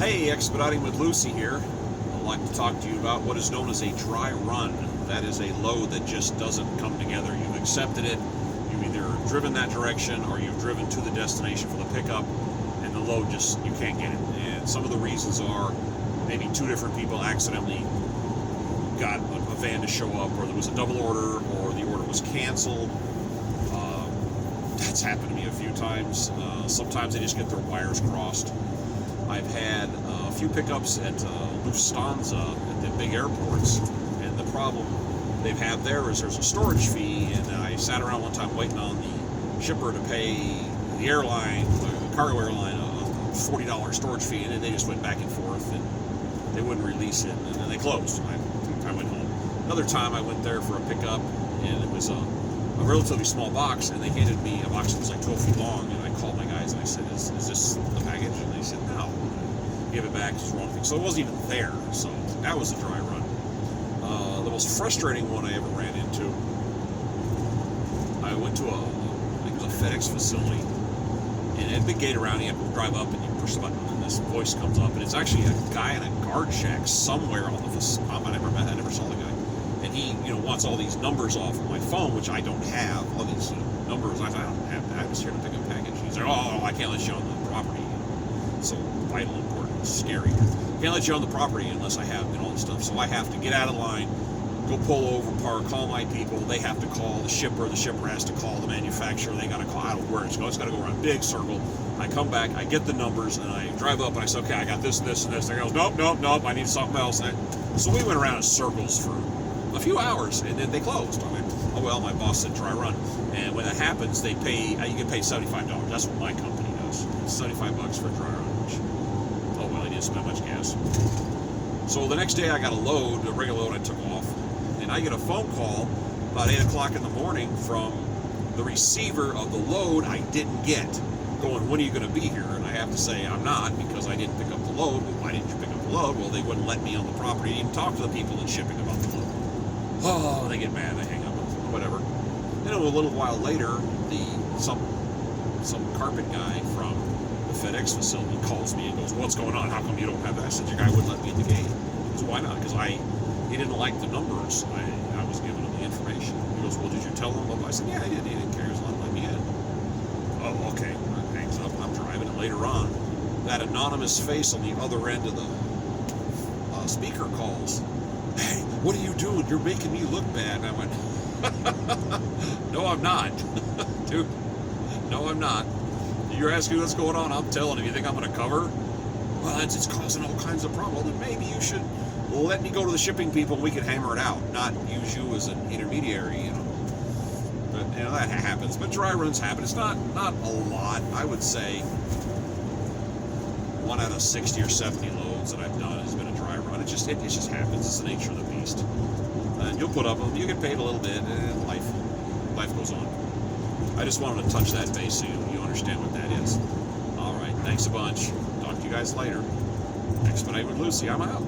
Hey, Expediting with Lucy here. I'd like to talk to you about what is known as a dry run. That is a load that just doesn't come together. You've accepted it, you've either driven that direction or you've driven to the destination for the pickup, and the load just, you can't get it. And some of the reasons are maybe two different people accidentally got a van to show up, or there was a double order, or the order was canceled. That's happened to me a few times. Sometimes they just get their wires crossed. I've had a few pickups at Lufthansa at the big airports, and the problem they've had there is there's a storage fee, and I sat around one time waiting on the shipper to pay the airline, the cargo airline, a $40 storage fee, and then they just went back and forth, and they wouldn't release it, and then they closed. I went home. Another time I went there for a pickup, and it was a relatively small box, and they handed me a box that was like 12 feet long, and I called my guys and I said, is this the package? And they said, no. Give it back, it's the wrong thing. So it wasn't even there, so that was a dry run. The most frustrating one I ever ran into, I went to I think it was a FedEx facility, and it had a big gate around, you have to drive up and you push the button, and this voice comes up, and it's actually a guy in a guard shack somewhere on the facility. I never saw the guy. And he, wants all these numbers off of my phone, which I don't have. All these numbers, I don't have that. I was here to pick up a package. He's like, oh, I can't let you on the property. It's so vital, important, scary. I can't let you on the property unless I have all this stuff. So I have to get out of line, go pull over, park, call my people. They have to call the shipper. The shipper has to call the manufacturer. They got to call. I don't know where it's going. It's got to go around a big circle. I come back, I get the numbers, and I drive up, and I say, okay, I got this, this, and this. And he goes, nope, I need something else. So we went around in circles for a few hours, and then they closed. I went, oh well, my boss said dry run, and when that happens, they pay. You get paid $75. That's what my company does. $75 for a dry run. Which, oh well, I didn't spend much gas. So the next day, I got a load, a regular load I took off, and I get a phone call about 8 o'clock in the morning from the receiver of the load I didn't get, going, when are you going to be here? And I have to say I'm not, because I didn't pick up the load. Well, why didn't you pick up the load? Well, they wouldn't let me on the property, even talk to the people in shipping about the load. Oh, they get mad, they hang up, whatever. Then a little while later, some carpet guy from the FedEx facility calls me and goes, what's going on? How come you don't have that? I said, your guy wouldn't let me in the gate. He goes, why not? Because he didn't like the numbers. I was giving him the information. He goes, well, did you tell him? I said, yeah, I did. He didn't care. He was letting me in. Oh, okay. Hangs up. I'm driving, and later on, that anonymous face on the other end of the speaker calls, hey, what are you doing? You're making me look bad. And I went, no, I'm not. Dude, no, I'm not. You're asking what's going on. I'm telling you. You think I'm going to cover? Well, it's causing all kinds of problems. Well, then maybe you should let me go to the shipping people and we can hammer it out, not use you as an intermediary, But, that happens. But dry runs happen. It's not a lot. I would say 1 out of 60 or 70 loads that I've done has been a dry run. It just happens. It's the nature of the beast. And you'll put up with them. You get paid a little bit, and life goes on. I just wanted to touch that base so you understand what that is. All right. Thanks a bunch. Talk to you guys later. Expedite with Lucy. I'm out.